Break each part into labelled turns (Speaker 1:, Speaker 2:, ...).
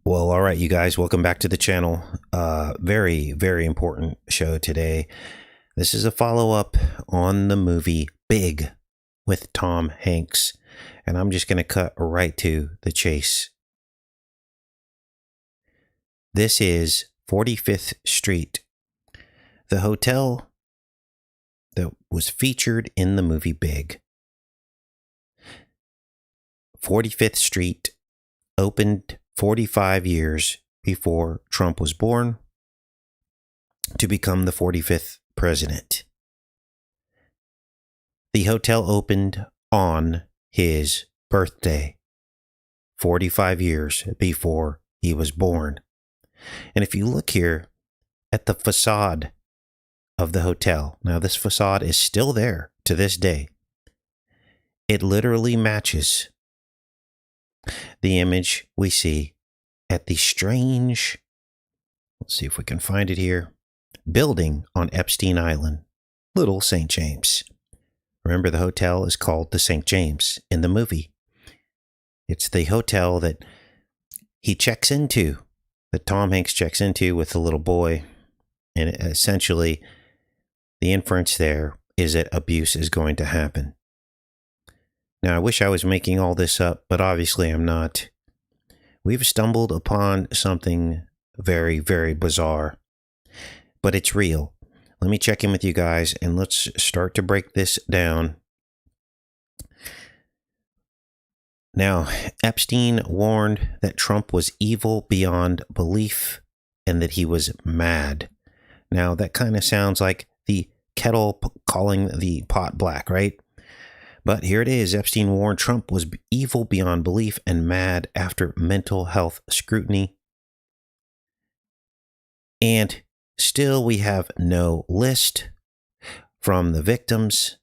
Speaker 1: Well, all right, you guys, welcome back to the channel. Very, very important show today. This is a follow-up on the movie Big with Tom Hanks, and I'm just going to cut right to the chase. This is 45th Street, the hotel that was featured in the movie Big. 45th Street opened 45 years before Trump was born to become the 45th president. The hotel opened on his birthday, 45 years before he was born. And if you look here at the facade of the hotel, now this facade is still there to this day. It literally matches the image we see at the strange, let's see if we can find it here, building on Epstein Island, Little St. James. Remember, the hotel is called the St. James in the movie. It's the hotel that he checks into, that Tom Hanks checks into with the little boy. And essentially, the inference there is that abuse is going to happen. Now, I wish I was making all this up, but obviously I'm not. We've stumbled upon something very, very bizarre, but it's real. Let me check in with you guys and let's start to break this down. Now, Epstein warned that Trump was evil beyond belief and that he was mad. Now, that kind of sounds like the kettle calling the pot black, right? But here it is. Epstein warned Trump was evil beyond belief and mad after mental health scrutiny. And still we have no list from the victims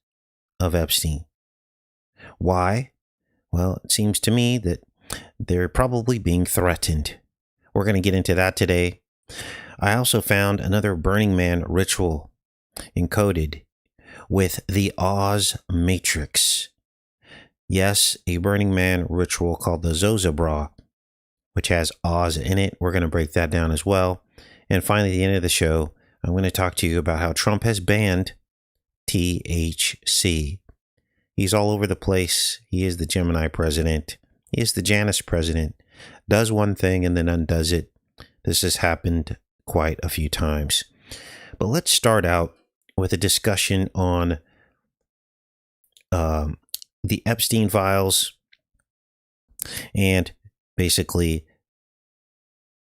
Speaker 1: of Epstein. Why? Well, it seems to me that they're probably being threatened. We're going to get into that today. I also found another Burning Man ritual encoded with the Oz Matrix. Yes, a Burning Man ritual called the Zozabra, which has Oz in it. We're going to break that down as well. And finally, at the end of the show, I'm going to talk to you about how Trump has banned THC. He's all over the place. He is the Gemini president. He is the Janus president. Does one thing and then undoes it. This has happened quite a few times. But let's start out with a discussion on the Epstein files and basically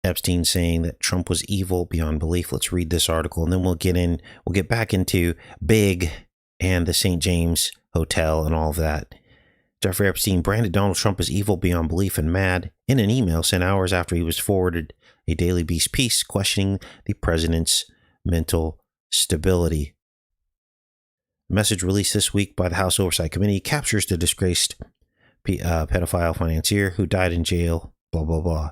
Speaker 1: Epstein saying that Trump was evil beyond belief. Let's read this article and then we'll get back into Big and the St. James Hotel and all of that. Jeffrey Epstein branded Donald Trump as evil beyond belief and mad in an email sent hours after he was forwarded a Daily Beast piece questioning the president's mental stability. Message released this week by the House Oversight Committee captures the disgraced pedophile financier who died in jail, blah, blah, blah.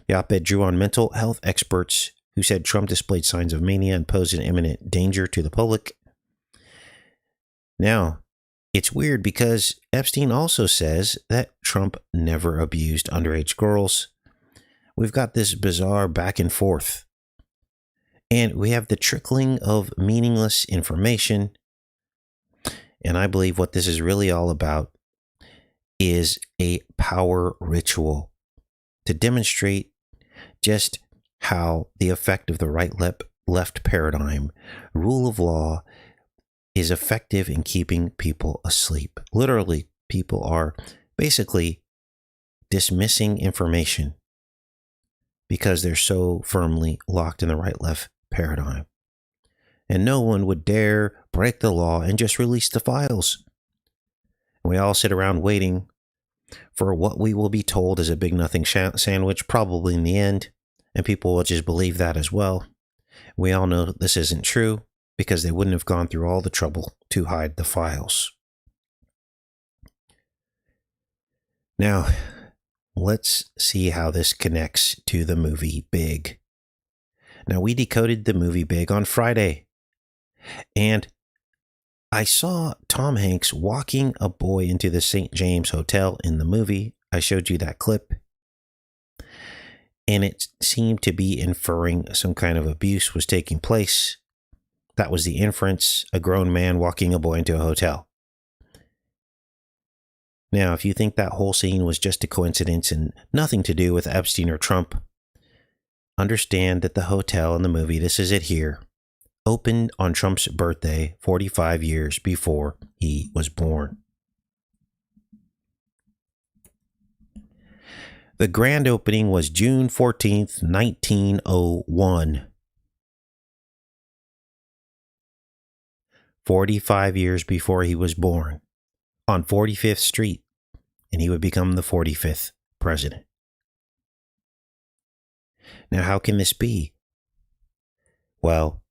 Speaker 1: The op-ed drew on mental health experts who said Trump displayed signs of mania and posed an imminent danger to the public. Now, it's weird because Epstein also says that Trump never abused underage girls. We've got this bizarre back and forth. And we have the trickling of meaningless information. And I believe what this is really all about is a power ritual to demonstrate just how the effect of the right-left paradigm, rule of law, is effective in keeping people asleep. Literally, people are basically dismissing information because they're so firmly locked in the right-left paradigm. And no one would dare break the law and just release the files. And we all sit around waiting for what we will be told is a big nothing sandwich, probably in the end, and people will just believe that as well. We all know this isn't true because they wouldn't have gone through all the trouble to hide the files. Now, let's see how this connects to the movie Big. Now, we decoded the movie Big on Friday. And I saw Tom Hanks walking a boy into the St. James Hotel in the movie. I showed you that clip. and it seemed to be inferring some kind of abuse was taking place. That was the inference, a grown man walking a boy into a hotel. Now, if you think that whole scene was just a coincidence and nothing to do with Epstein or Trump, understand that the hotel in the movie, this is it here, opened on Trump's birthday 45 years before he was born. The grand opening was June 14th, 1901. 45 years before he was born, on 45th Street, and he would become the 45th president. Now, how can this be? Well,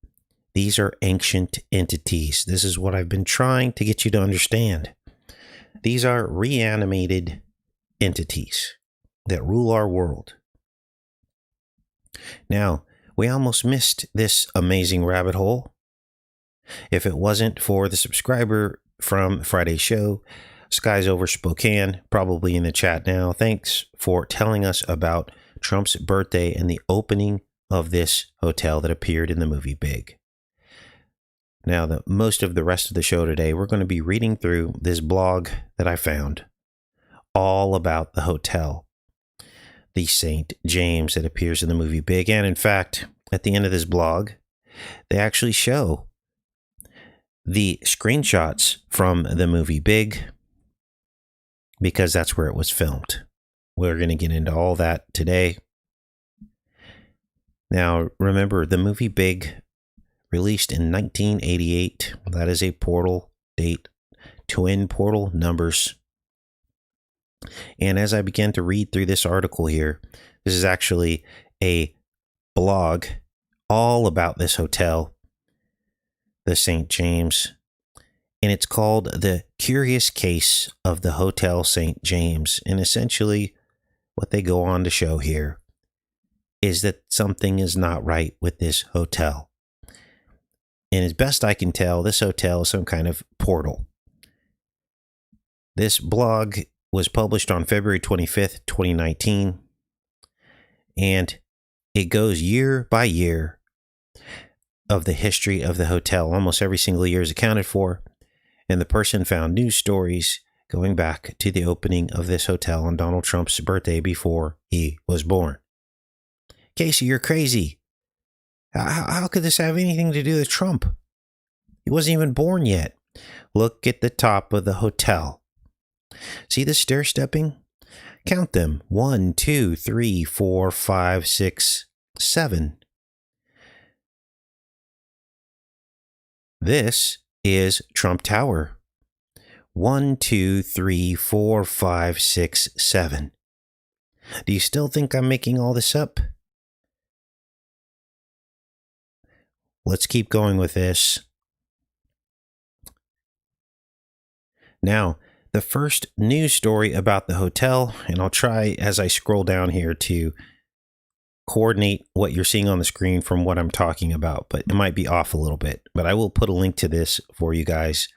Speaker 1: these are ancient entities. This is what I've been trying to get you to understand. These are reanimated entities that rule our world. Now, we almost missed this amazing rabbit hole. If it wasn't for the subscriber from Friday's show, Skies Over Spokane, probably in the chat now, thanks for telling us about Trump's birthday and the opening of this hotel that appeared in the movie Big. Now, most of the rest of the show today, we're going to be reading through this blog that I found, all about the hotel, the St. James that appears in the movie Big. And in fact, at the end of this blog, they actually show the screenshots from the movie Big, because that's where it was filmed. We're going to get into all that today. Now, remember, the movie Big, released in 1988. That is a portal date, twin portal numbers. And as I began to read through this article here, this is actually a blog all about this hotel, the St. James, and it's called The Curious Case of the Hotel St. James. And essentially what they go on to show here is that something is not right with this hotel. And as best I can tell, this hotel is some kind of portal. This blog was published on February 25th, 2019, and it goes year by year of the history of the hotel. Almost every single year is accounted for, and the person found news stories going back to the opening of this hotel on Donald Trump's birthday before he was born. Casey, you're crazy. How could this have anything to do with Trump? He wasn't even born yet. Look at the top of the hotel. See the stair stepping? Count them. 1, 2, 3, 4, 5, 6, 7. This is Trump Tower. 1, 2, 3, 4, 5, 6, 7. Do you still think I'm making all this up? Let's keep going with this. Now, the first news story about the hotel, and I'll try as I scroll down here to coordinate what you're seeing on the screen from what I'm talking about, but it might be off a little bit. But I will put a link to this for you guys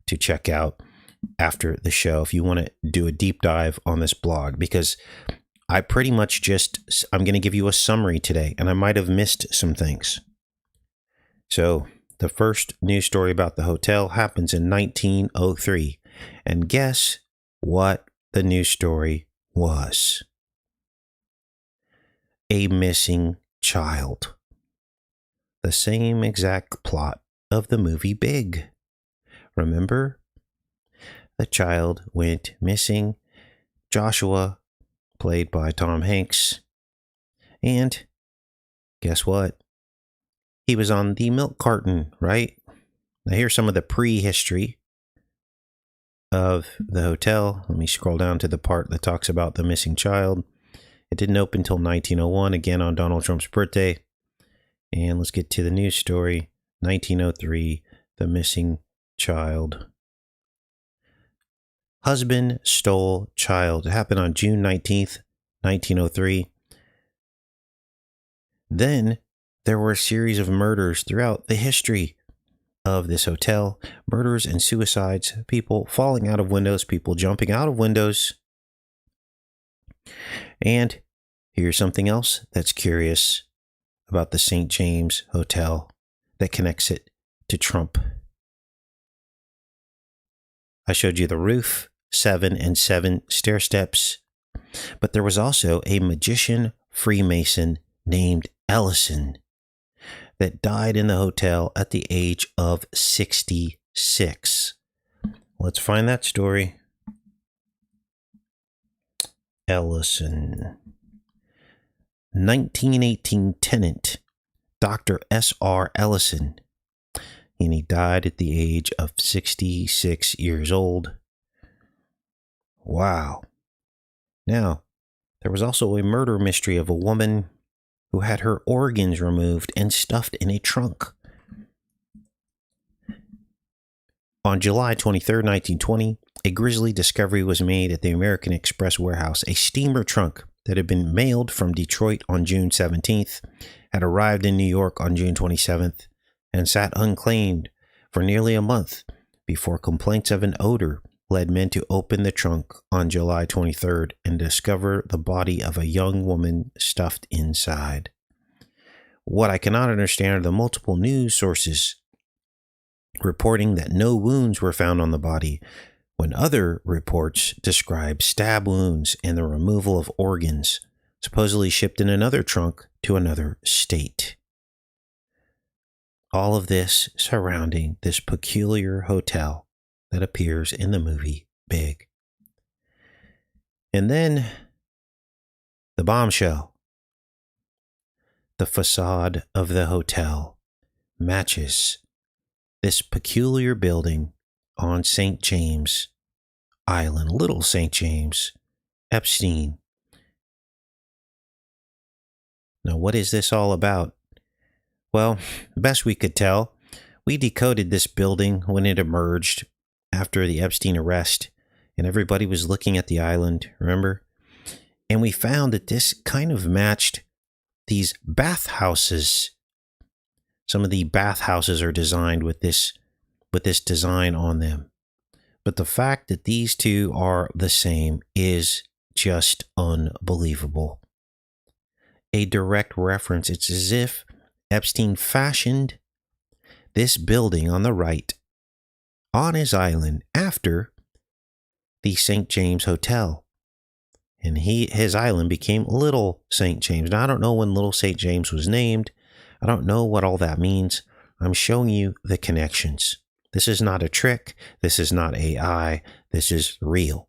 Speaker 1: to check out after the show if you want to do a deep dive on this blog, because I pretty much I'm going to give you a summary today, and I might have missed some things. So the first news story about the hotel happens in 1903. And guess what the news story was? A missing child. The same exact plot of the movie Big. Remember? The child went missing. Joshua, played by Tom Hanks. And guess what? He was on the milk carton, right? Now here's some of the prehistory of the hotel. Let me scroll down to the part that talks about the missing child. It didn't open until 1901, again on Donald Trump's birthday. And let's get to the news story. 1903, the missing child. Husband stole child. It happened on June 19th, 1903. Then there were a series of murders throughout the history of this hotel. Murders and suicides, people falling out of windows, people jumping out of windows. And Here's something else that's curious about the St. James Hotel that connects it to Trump. I showed you the roof, 7 and 7 stair steps, but there was also a magician Freemason named Ellison that died in the hotel at the age of 66. Let's find that story. Ellison. 1918 tenant, Dr. S.R. Ellison. And he died at the age of 66 years old. Wow. Now, there was also a murder mystery of a woman who had her organs removed and stuffed in a trunk. On July 23, 1920, a grisly discovery was made at the American Express warehouse. A steamer trunk that had been mailed from Detroit on June 17th had arrived in New York on June 27th and sat unclaimed for nearly a month before complaints of an odor led men to open the trunk on July 23rd and discover the body of a young woman stuffed inside. What I cannot understand are the multiple news sources reporting that no wounds were found on the body, when other reports describe stab wounds and the removal of organs, supposedly shipped in another trunk to another state. All of this surrounding this peculiar hotel that appears in the movie Big. And then the bombshell. The facade of the hotel matches this peculiar building on St. James Island, Little St. James, Epstein. Now, what is this all about? Well, best we could tell, we decoded this building when it emerged after the Epstein arrest, and everybody was looking at the island, remember? And we found that this kind of matched these bathhouses. Some of the bathhouses are designed with this design on them. But the fact that these two are the same is just unbelievable. A direct reference. It's as if Epstein fashioned this building on the right on his island after the St. James Hotel. And his island became Little St. James. Now, I don't know when Little St. James was named. I don't know what all that means. I'm showing you the connections. This is not a trick. This is not AI. This is real.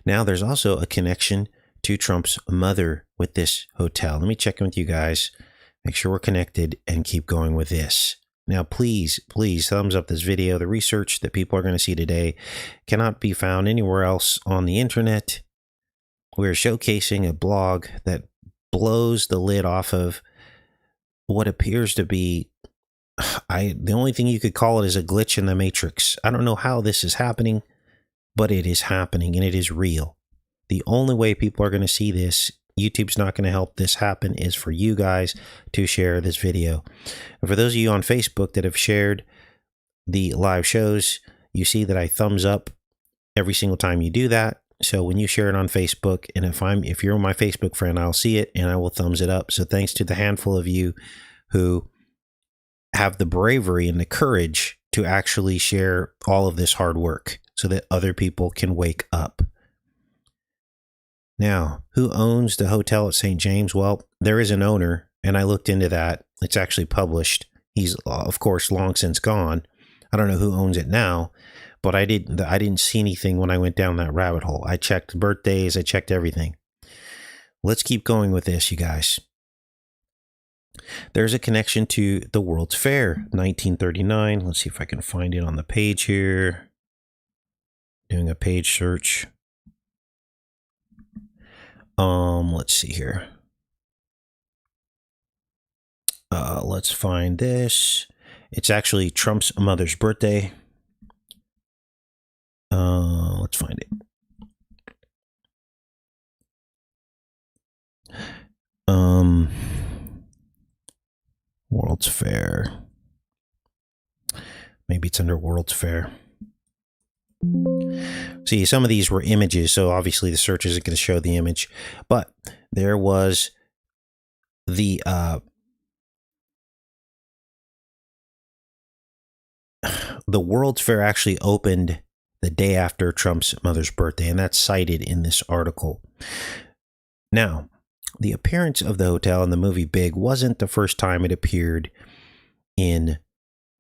Speaker 1: Now, there's also a connection to Trump's mother with this hotel. Let me check in with you guys. Make sure we're connected and keep going with this. Now, please thumbs up this video. The research that people are going to see today cannot be found anywhere else on the internet. We're showcasing a blog that blows the lid off of what appears to be, the only thing you could call it is a glitch in the matrix. I don't know how this is happening, but it is happening and it is real. The only way people are going to see this, YouTube's not going to help this happen, is for you guys to share this video. And for those of you on Facebook that have shared the live shows, you see that I thumbs up every single time you do that. So when you share it on Facebook, and if you're my Facebook friend, I'll see it and I will thumbs it up. So thanks to the handful of you who have the bravery and the courage to actually share all of this hard work so that other people can wake up. Now, who owns the hotel at St. James? Well, there is an owner, and I looked into that. It's actually published. He's, of course, long since gone. I don't know who owns it now, but I didn't see anything when I went down that rabbit hole. I checked birthdays. I checked everything. Let's keep going with this, you guys. There's a connection to the World's Fair, 1939. Let's see if I can find it on the page here. Doing a page search. Let's see here. Let's find this. It's actually Trump's mother's birthday. Let's find it. World's Fair. Maybe it's under World's Fair. See, some of these were images, so obviously the search isn't going to show the image. But there was the World's Fair actually opened the day after Trump's mother's birthday, and that's cited in this article. Now, the appearance of the hotel in the movie Big wasn't the first time it appeared in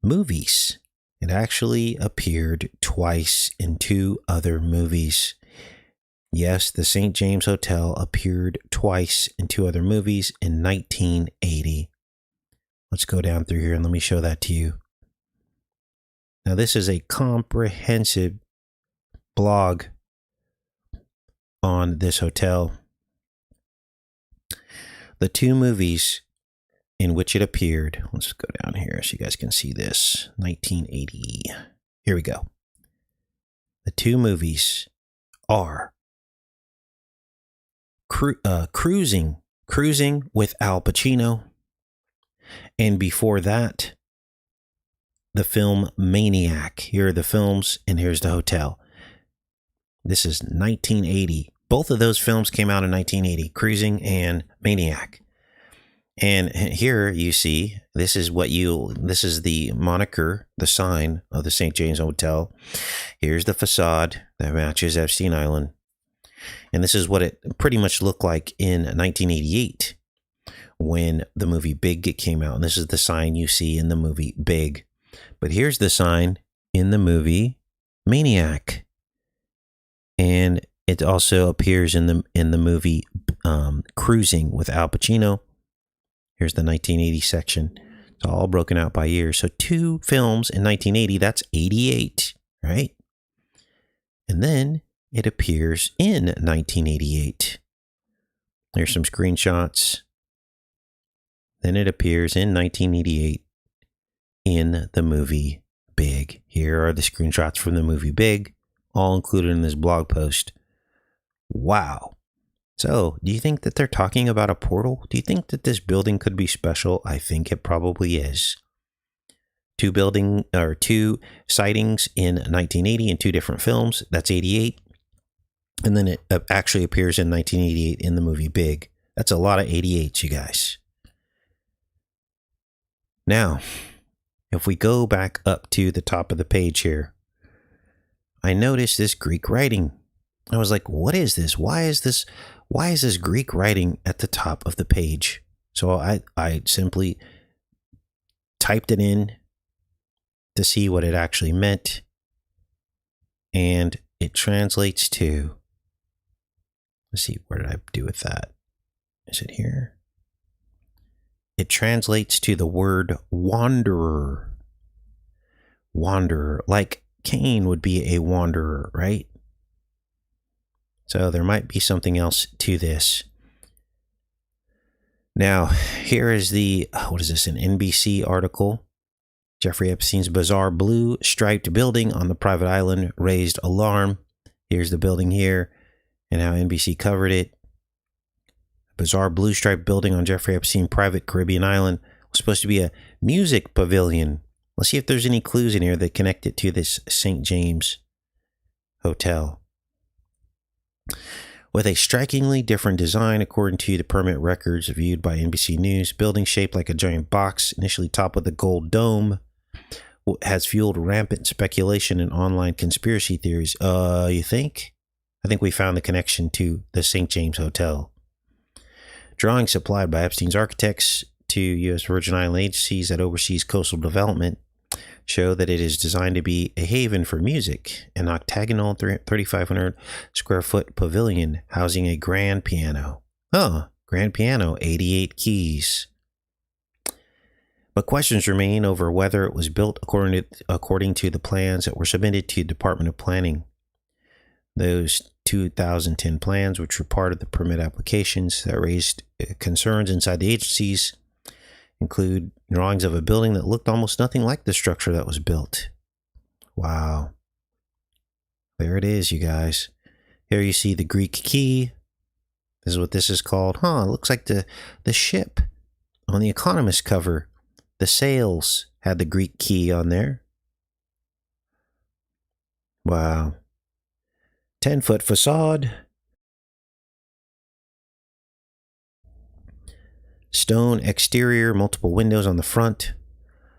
Speaker 1: movies. It actually appeared twice in 2 other movies. Yes, the St. James Hotel appeared twice in 2 other movies in 1980. Let's go down through here and let me show that to you. Now, this is a comprehensive blog on this hotel. The 2 movies in which it appeared, let's go down here so you guys can see this. 1980. Here we go. The 2 movies are Cruising with Al Pacino, and before that, the film Maniac. Here are the films, and here's the hotel. This is 1980. Both of those films came out in 1980, Cruising and Maniac. And here you see, this is the moniker, the sign of the St. James Hotel. Here's the facade that matches Epstein Island. And this is what it pretty much looked like in 1988 when the movie Big came out. And this is the sign you see in the movie Big. But here's the sign in the movie Maniac. And it also appears in the movie Cruising with Al Pacino. Here's the 1980 section. It's all broken out by year. So 2 films in 1980, that's 88, right? And then it appears in 1988. There's some screenshots. Then it appears in 1988 in the movie Big. Here are the screenshots from the movie Big, all included in this blog post. Wow. So, do you think that they're talking about a portal? Do you think that this building could be special? I think it probably is. 2 sightings in 1980 in 2 different films. That's 88. And then it actually appears in 1988 in the movie Big. That's a lot of 88s, you guys. Now, if we go back up to the top of the page here, I noticed this Greek writing. I was like, what is this? Why is this Greek writing at the top of the page? So I simply typed it in to see what it actually meant. And it translates to, let's see, where did I do with that? Is it here? It translates to the word wanderer. Wanderer, like Cain would be a wanderer, right? So there might be something else to this. Now, here is an NBC article. Jeffrey Epstein's bizarre blue striped building on the private island raised alarm. Here's the building here and how NBC covered it. Bizarre blue striped building on Jeffrey Epstein private Caribbean island was supposed to be a music pavilion. Let's see if there's any clues in here that connect it to this St. James Hotel. With a strikingly different design, according to the permit records viewed by NBC News, building shaped like a giant box, initially topped with a gold dome, has fueled rampant speculation and online conspiracy theories. You think? I think we found the connection to the St. James Hotel. Drawings supplied by Epstein's architects to U.S. Virgin Island agencies that oversees coastal development show that it is designed to be a haven for music, an octagonal 3,500 square foot pavilion housing a grand piano. Grand piano, 88 keys. But questions remain over whether it was built according to the plans that were submitted to the Department of Planning. Those 2010 plans, which were part of the permit applications that raised concerns inside the agencies, include drawings of a building that looked almost nothing like the structure that was built. Wow. There it is, you guys. Here you see the Greek key. This is what this is called. It looks like the ship on the Economist cover. The sails had the Greek key on there. Wow. 10-foot facade. Stone exterior, multiple windows on the front.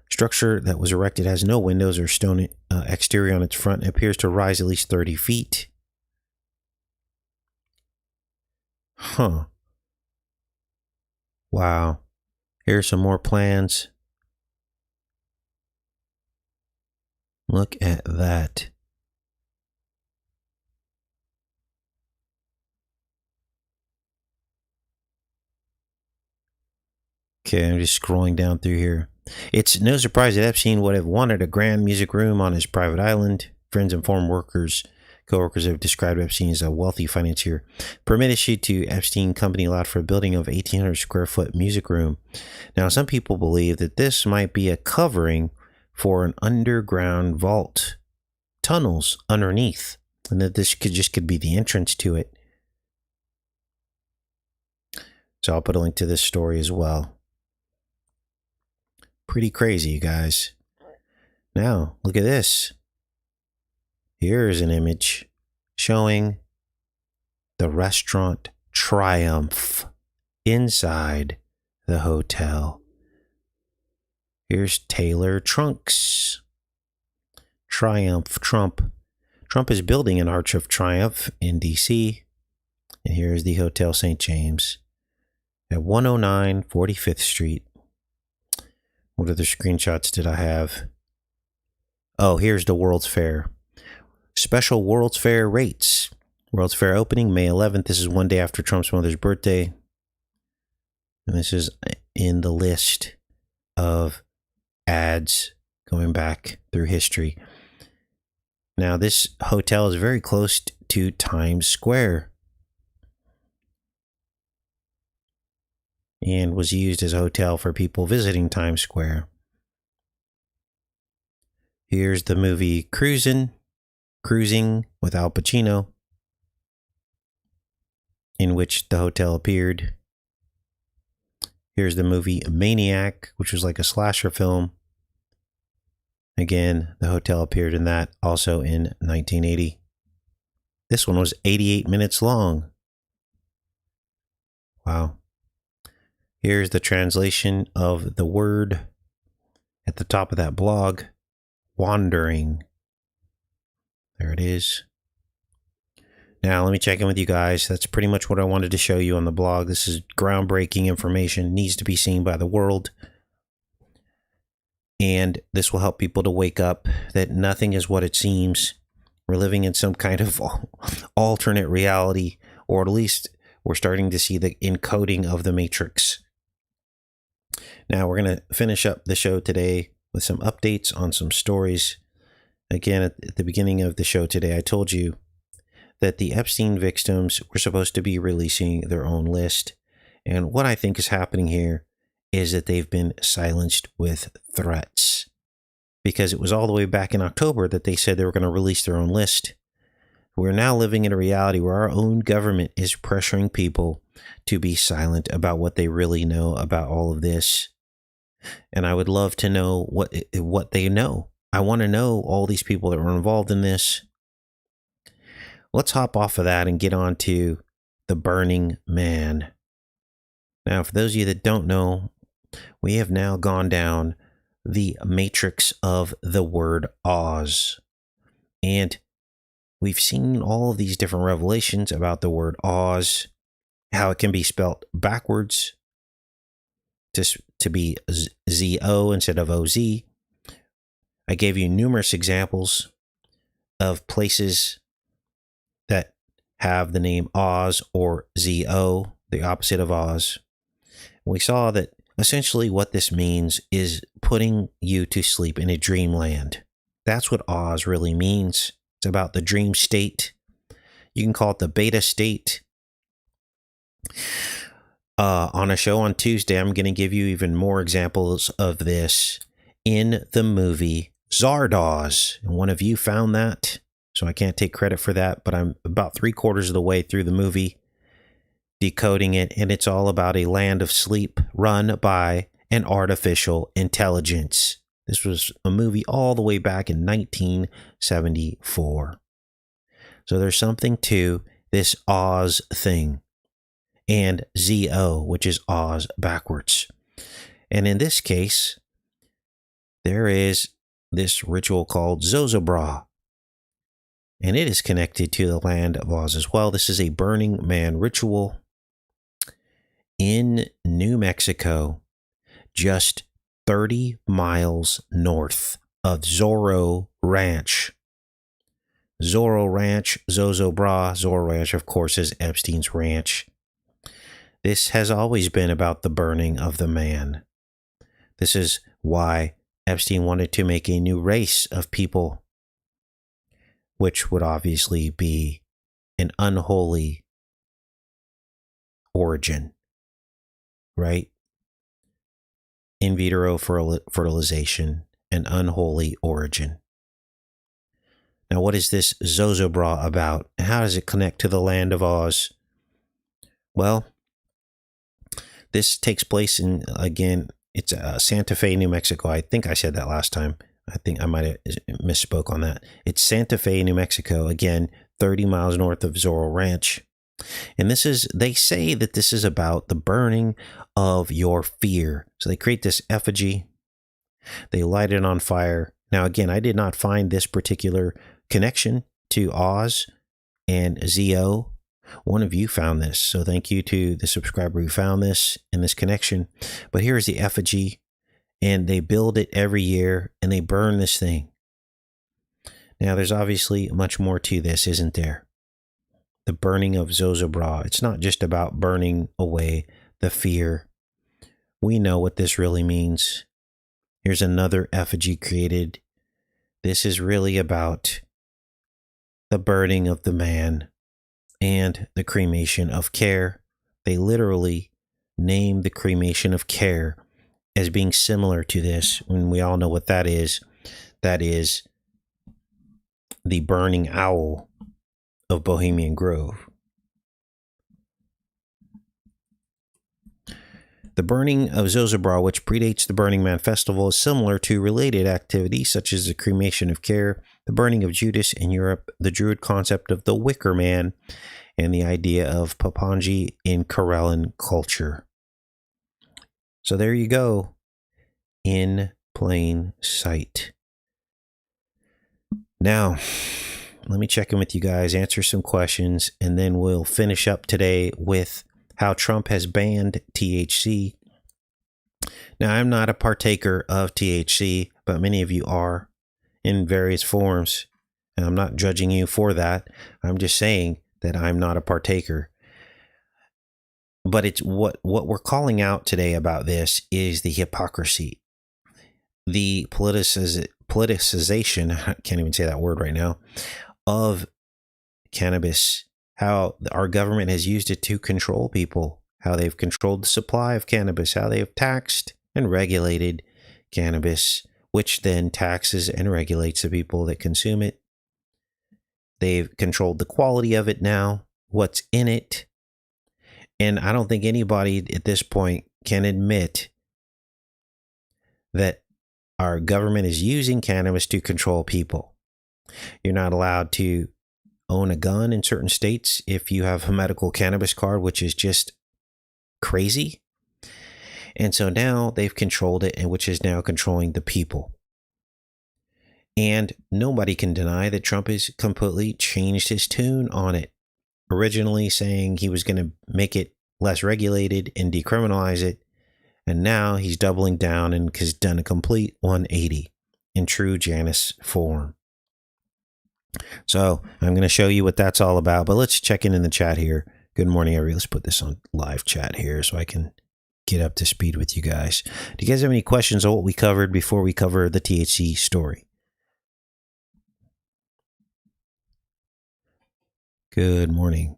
Speaker 1: Structure that was erected has no windows or stone exterior on its front. It appears to rise at least 30 feet. Huh. Wow. Here's some more plans. Look at that. Okay, I'm just scrolling down through here. It's no surprise that Epstein would have wanted a grand music room on his private island. Friends and former co-workers have described Epstein as a wealthy financier. Permit issued to Epstein Company allowed for a building of 1,800 square foot music room. Now, some people believe that this might be a covering for an underground vault, tunnels underneath, and that this could be the entrance to it. So I'll put a link to this story as well. Pretty crazy, you guys. Now, look at this. Here's an image showing the restaurant Triumph inside the hotel. Here's Taylor Trunks. Triumph, Trump. Trump is building an Arch of Triumph in D.C. And here's the Hotel St. James at 109 45th Street. What other screenshots did I have? Oh, here's the World's Fair. Special World's Fair rates. World's Fair opening May 11th. This is one day after Trump's mother's birthday. And this is in the list of ads going back through history. Now, this hotel is very close to Times Square and was used as a hotel for people visiting Times Square. Here's the movie Cruising with Al Pacino, in which the hotel appeared. Here's the movie Maniac, which was like a slasher film. Again, the hotel appeared in that, also in 1980. This one was 88 minutes long. Wow. Here's the translation of the word at the top of that blog, wandering. There it is. Now, let me check in with you guys. That's pretty much what I wanted to show you on the blog. This is groundbreaking information, needs to be seen by the world. And this will help people to wake up that nothing is what it seems. We're living in some kind of alternate reality, or at least we're starting to see the encoding of the Matrix. Now, we're going to finish up the show today with some updates on some stories. Again, at the beginning of the show today, I told you that the Epstein victims were supposed to be releasing their own list. And what I think is happening here is that they've been silenced with threats. Because it was all the way back in October that they said they were going to release their own list. We're now living in a reality where our own government is pressuring people to be silent about what they really know about all of this. And I would love to know what they know. I want to know all these people that were involved in this. Let's hop off of that and get on to the Burning Man. Now, for those of you that don't know, we have now gone down the matrix of the word Oz. And we've seen all of these different revelations about the word Oz, how it can be spelt backwards to be Z-O instead of O-Z. I gave you numerous examples of places that have the name Oz or Z-O, the opposite of Oz. We saw that essentially what this means is putting you to sleep in a dreamland. That's what Oz really means. It's about the dream state. You can call it the beta state. On a show on Tuesday, I'm going to give you even more examples of this in the movie Zardoz. And one of you found that, so I can't take credit for that, but I'm about 3/4 of the way through the movie, decoding it, and it's all about a land of sleep run by an artificial intelligence. This was a movie all the way back in 1974. So there's something to this Oz thing, and ZO, which is Oz backwards. And in this case, there is this ritual called Zozobra, and it is connected to the land of Oz as well. This is a Burning Man ritual in New Mexico, just 30 miles north of Zorro Ranch. Zorro Ranch, Zozobra. Zorro Ranch, of course, is Epstein's ranch. This has always been about the burning of the man. This is why Epstein wanted to make a new race of people, which would obviously be an unholy origin, right? In vitro fertilization, an unholy origin. Now, what is this Zozobra about? And how does it connect to the land of Oz? Well, this takes place in, again, it's Santa Fe, New Mexico. I think I said that last time. I think I might have misspoke on that. It's Santa Fe, New Mexico. Again, 30 miles north of Zorro Ranch. And this is, they say that this is about the burning of your fear. So they create this effigy. They light it on fire. Now, again, I did not find this particular connection to Oz and ZO. One of you found this. So thank you to the subscriber who found this and this connection. But here's the effigy. And they build it every year and they burn this thing. Now, there's obviously much more to this, isn't there? The burning of Zozobra. It's not just about burning away the fear. We know what this really means. Here's another effigy created. This is really about the burning of the man and the cremation of care. They literally name the cremation of care as being similar to this, when we all know what that is. That is the burning owl of Bohemian Grove. The burning of Zozobra, which predates the Burning Man Festival, is similar to related activities such as the cremation of care, the burning of Judas in Europe, the Druid concept of the Wicker Man, and the idea of Papanji in Karelian culture. So there you go, in plain sight. Now, let me check in with you guys, answer some questions, and then we'll finish up today with how Trump has banned THC. Now, I'm not a partaker of THC, but many of you are in various forms, and I'm not judging you for that. I'm just saying that I'm not a partaker. But it's what we're calling out today about this is the hypocrisy, the politicization, I can't even say that word right now, of cannabis, how our government has used it to control people, how they've controlled the supply of cannabis, how they have taxed and regulated cannabis, which then taxes and regulates the people that consume it. They've controlled the quality of it now, what's in it. And I don't think anybody at this point can admit that our government is using cannabis to control people. You're not allowed to own a gun in certain states if you have a medical cannabis card, which is just crazy. And so now they've controlled it, and which is now controlling the people. And nobody can deny that Trump has completely changed his tune on it. Originally saying he was going to make it less regulated and decriminalize it. And now he's doubling down and has done a complete 180 in true Janus form. So I'm going to show you what that's all about, but let's check in the chat here. Good morning, everybody. Let's put this on live chat here so I can get up to speed with you guys. Do you guys have any questions on what we covered before we cover the THC story? Good morning.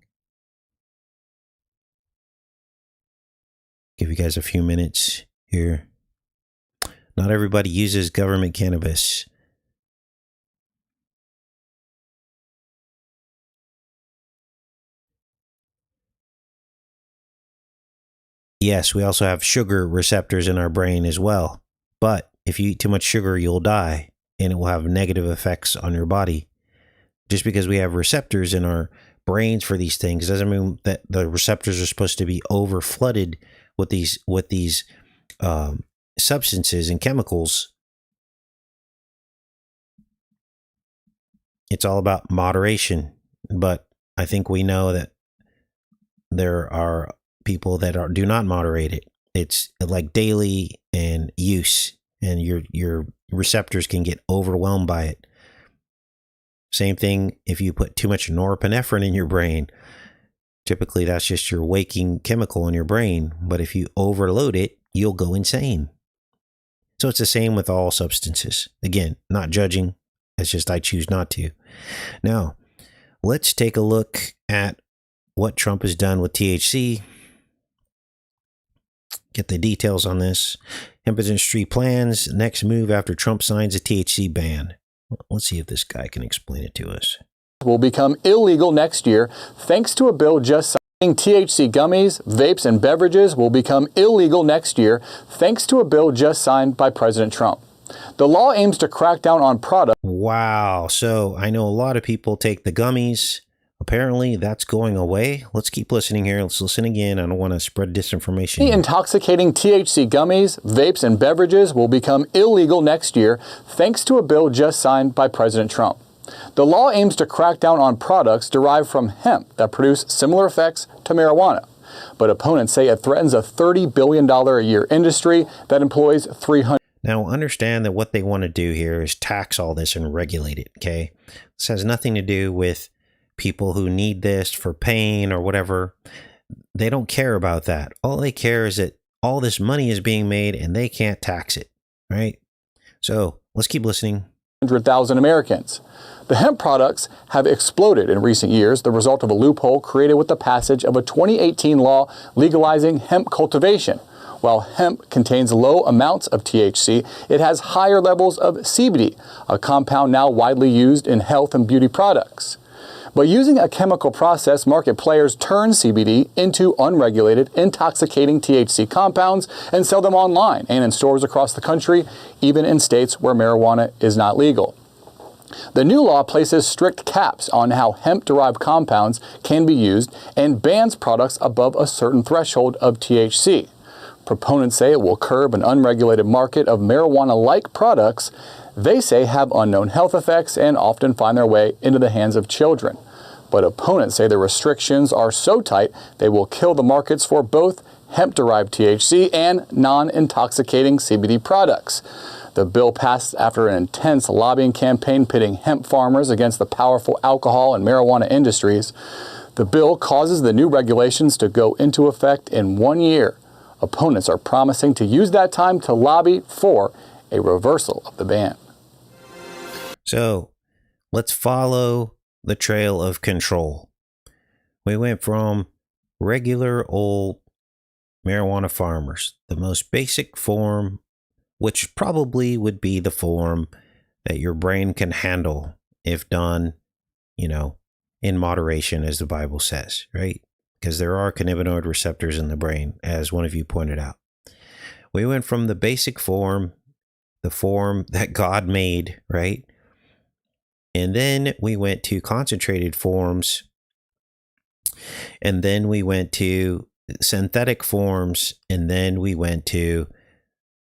Speaker 1: Give you guys a few minutes here. Not everybody uses government cannabis. Yes, we also have sugar receptors in our brain as well. But if you eat too much sugar, you'll die, and it will have negative effects on your body. Just because we have receptors in our brains for these things doesn't mean that the receptors are supposed to be over flooded with these substances and chemicals. It's all about moderation, but I think we know that there are people that do not moderate it. It's like daily and use, and your receptors can get overwhelmed by it. Same thing if you put too much norepinephrine in your brain. Typically, that's just your waking chemical in your brain. But if you overload it, you'll go insane. So it's the same with all substances. Again, not judging. It's just I choose not to. Now, let's take a look at what Trump has done with THC. Get the details on this. Hemp industry plans next move after Trump signs a THC ban. Let's see if this guy can explain it to us.
Speaker 2: Will become illegal next year thanks to a bill just signed. THC gummies, vapes, and beverages will become illegal next year thanks to a bill just signed by President Trump. The law aims to crack down on products.
Speaker 1: Wow. So I know a lot of people take the gummies. Apparently that's going away. Let's keep listening here. Let's listen again. I don't want to spread disinformation.
Speaker 2: Intoxicating THC gummies, vapes, and beverages will become illegal next year thanks to a bill just signed by President Trump. The law aims to crack down on products derived from hemp that produce similar effects to marijuana. But opponents say it threatens a $30 billion a year industry that employs 300.
Speaker 1: Now, understand that what they want to do here is tax all this and regulate it, okay? This has nothing to do with people who need this for pain or whatever. They don't care about that. All they care is that all this money is being made and they can't tax it, right? So let's keep listening.
Speaker 2: 100,000 Americans. The hemp products have exploded in recent years, the result of a loophole created with the passage of a 2018 law legalizing hemp cultivation. While hemp contains low amounts of THC, it has higher levels of CBD, a compound now widely used in health and beauty products. But using a chemical process, market players turn CBD into unregulated, intoxicating THC compounds and sell them online and in stores across the country, even in states where marijuana is not legal. The new law places strict caps on how hemp-derived compounds can be used and bans products above a certain threshold of THC. Proponents say it will curb an unregulated market of marijuana-like products they say have unknown health effects and often find their way into the hands of children. But opponents say the restrictions are so tight they will kill the markets for both hemp-derived THC and non-intoxicating CBD products. The bill passed after an intense lobbying campaign pitting hemp farmers against the powerful alcohol and marijuana industries. The bill causes the new regulations to go into effect in 1 year. Opponents are promising to use that time to lobby for a reversal of the ban.
Speaker 1: So let's follow the trail of control. We went from regular old marijuana farmers, the most basic form, which probably would be the form that your brain can handle if done, in moderation, as the Bible says, right? Because there are cannabinoid receptors in the brain, as one of you pointed out. We went from the basic form, the form that God made, right? And then we went to concentrated forms. And then we went to synthetic forms. And then we went to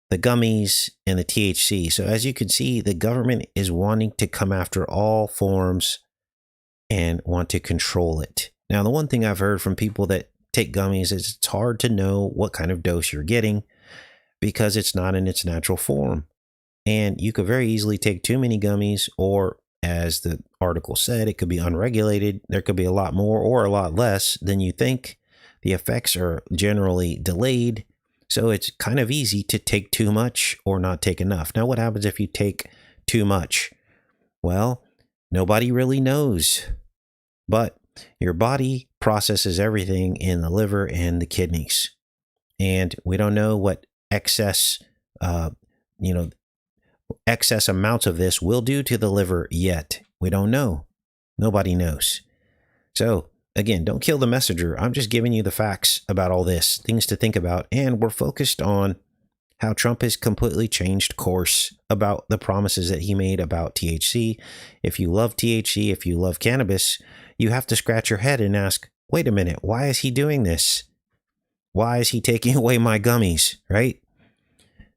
Speaker 1: the gummies and the THC. So as you can see, the government is wanting to come after all forms and want to control it. Now, the one thing I've heard from people that take gummies is it's hard to know what kind of dose you're getting because it's not in its natural form. And you could very easily take too many gummies, or as the article said, it could be unregulated. There could be a lot more or a lot less than you think. The effects are generally delayed. So it's kind of easy to take too much or not take enough. Now, what happens if you take too much? Well, nobody really knows. But your body processes everything in the liver and the kidneys. And we don't know what excess amounts of this will do to the liver yet. We don't know. Nobody knows. So again, don't kill the messenger. I'm just giving you the facts about all this, things to think about. And we're focused on how Trump has completely changed course about the promises that he made about THC. If you love THC, if you love cannabis, you have to scratch your head and ask, wait a minute, why is he doing this? Why is he taking away my gummies, right?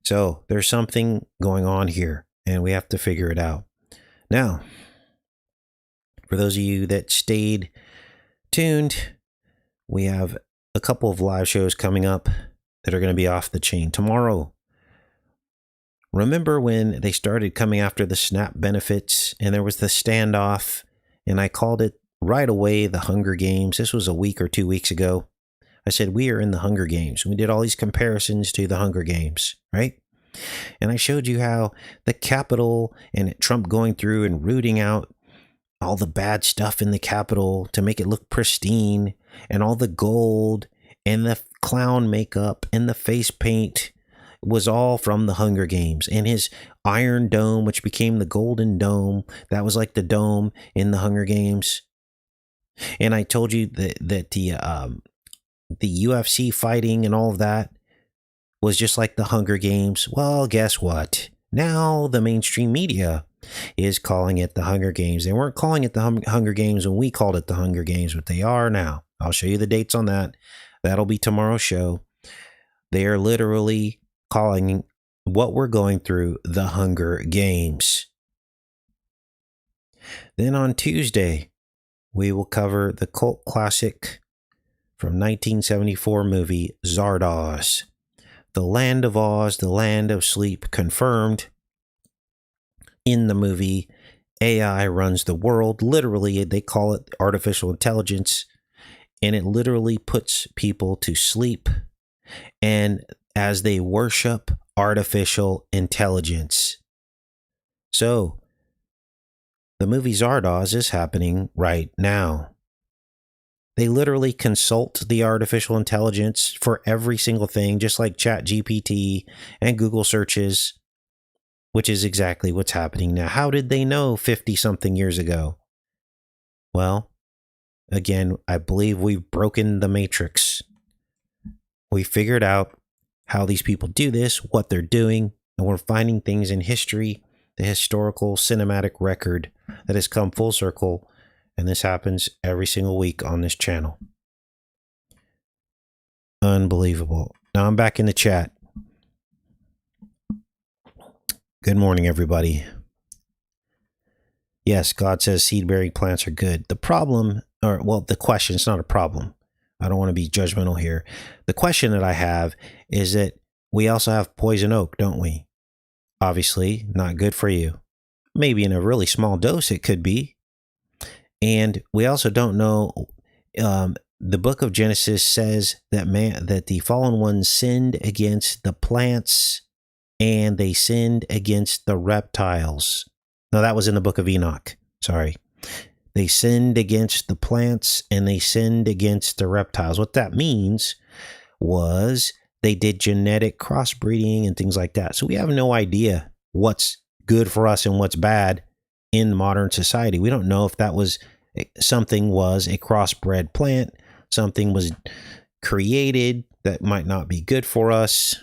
Speaker 1: So there's something going on here, and we have to figure it out. Now, for those of you that stayed tuned, we have a couple of live shows coming up that are going to be off the chain tomorrow. Remember when they started coming after the SNAP benefits and there was the standoff, and I called it right away the Hunger Games? This was a week or 2 weeks ago. I said, we are in the Hunger Games. We did all these comparisons to the Hunger Games, right? And I showed you how the Capitol and Trump going through and rooting out all the bad stuff in the Capitol to make it look pristine, and all the gold and the clown makeup and the face paint was all from the Hunger Games. And his Iron Dome, which became the Golden Dome, that was like the dome in the Hunger Games. And I told you that the UFC fighting and all of that was just like the Hunger Games. Well, guess what? Now the mainstream media is calling it the Hunger Games. They weren't calling it the Hunger Games when we called it the Hunger Games, but they are now. I'll show you the dates on that. That'll be tomorrow's show. They are literally calling what we're going through the Hunger Games. Then on Tuesday, we will cover the cult classic from 1974 movie Zardoz. The Land of Oz, the Land of Sleep, confirmed. In the movie, AI runs the world. Literally, they call it artificial intelligence, and it literally puts people to sleep, and as they worship artificial intelligence. So, the movie Zardoz is happening right now. They literally consult the artificial intelligence for every single thing, just like ChatGPT and Google searches, which is exactly what's happening now. How did they know 50-something years ago? Well, again, I believe we've broken the matrix. We figured out how these people do this, what they're doing, and we're finding things in history, the historical cinematic record that has come full circle, and this happens every single week on this channel. Unbelievable. Now I'm back in the chat. Good morning, everybody. Yes, God says seed-bearing plants are good. The problem, the question, it's not a problem. I don't want to be judgmental here. The question that I have is that we also have poison oak, don't we? Obviously, not good for you. Maybe in a really small dose it could be. And we also don't know, the book of Genesis says that the fallen ones sinned against the plants and they sinned against the reptiles. No, that was in the book of Enoch. Sorry. They sinned against the plants and they sinned against the reptiles. What that means was they did genetic crossbreeding and things like that. So we have no idea what's good for us and what's bad in modern society. We don't know if something was a crossbred plant, something was created that might not be good for us,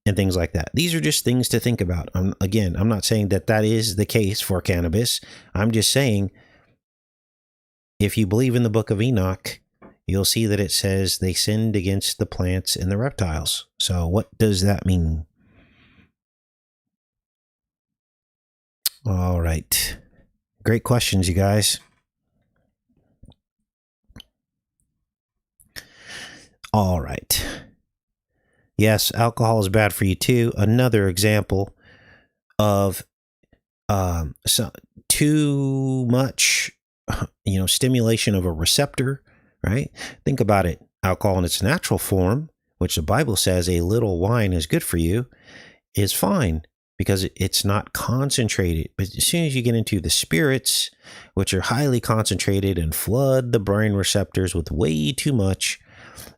Speaker 1: and things like that. These are just things to think about. I'm not saying that is the case for cannabis. I'm just saying, if you believe in the book of Enoch, you'll see that it says they sinned against the plants and the reptiles. So what does that mean? All right. Great questions, you guys. All right. Yes, alcohol is bad for you too. Another example of too much, stimulation of a receptor, right? Think about it. Alcohol in its natural form, which the Bible says a little wine is good for you, is fine because it's not concentrated. But as soon as you get into the spirits, which are highly concentrated and flood the brain receptors with way too much,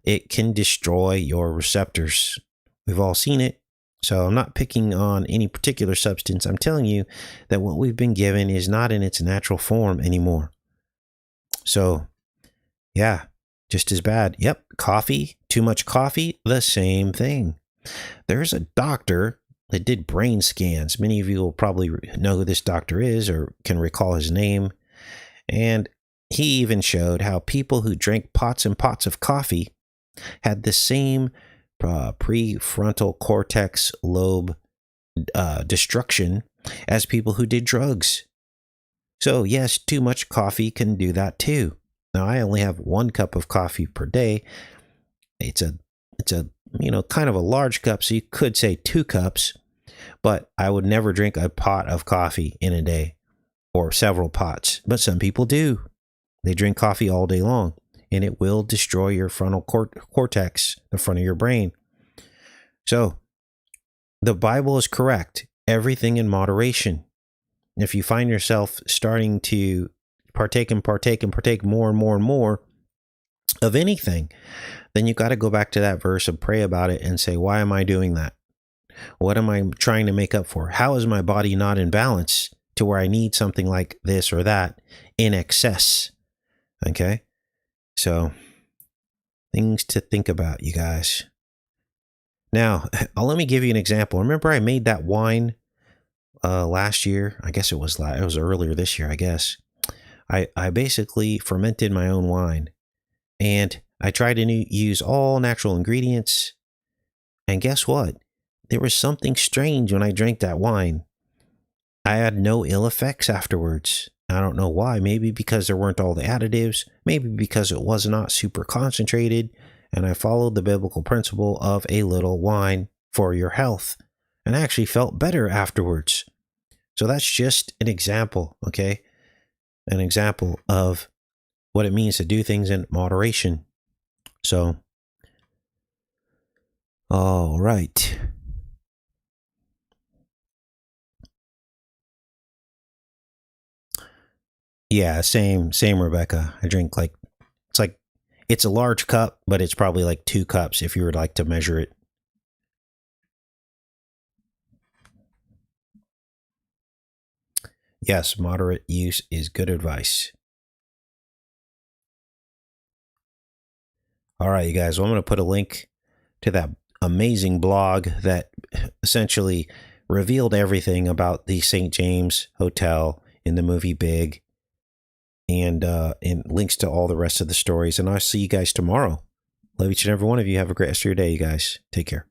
Speaker 1: it can destroy your receptors. We've all seen it. So I'm not picking on any particular substance. I'm telling you that what we've been given is not in its natural form anymore. So, yeah, just as bad. Yep, coffee, too much coffee, the same thing. There's a doctor that did brain scans. Many of you will probably know who this doctor is or can recall his name. And he even showed how people who drank pots and pots of coffee had the same prefrontal cortex lobe destruction as people who did drugs. So yes, too much coffee can do that too. Now I only have 1 cup of coffee per day. It's a kind of a large cup, so you could say 2 cups, but I would never drink a pot of coffee in a day or several pots. But some people do. They drink coffee all day long, and it will destroy your frontal cortex, the front of your brain. So the Bible is correct. Everything in moderation. If you find yourself starting to partake more and more and more of anything, then you got to go back to that verse and pray about it and say, why am I doing that? What am I trying to make up for? How is my body not in balance to where I need something like this or that in excess? Okay. So things to think about, you guys. Now, let me give you an example. Remember I made that wine last year? I guess it was earlier this year, I guess. I basically fermented my own wine, and I tried to use all natural ingredients. And guess what? There was something strange when I drank that wine. I had no ill effects afterwards. I don't know why. Maybe because there weren't all the additives. Maybe because it was not super concentrated. And I followed the biblical principle of a little wine for your health. And I actually felt better afterwards. So that's just an example, okay? An example of what it means to do things in moderation. So, all right. Yeah, same, Rebecca. I drink it's a large cup, but it's probably like 2 cups if you were like to measure it. Yes, moderate use is good advice. All right, you guys, well, I'm going to put a link to that amazing blog that essentially revealed everything about the St. James Hotel in the movie Big, and links to all the rest of the stories. And I'll see you guys tomorrow. Love each and every one of you. Have a great rest of your day, you guys. Take care.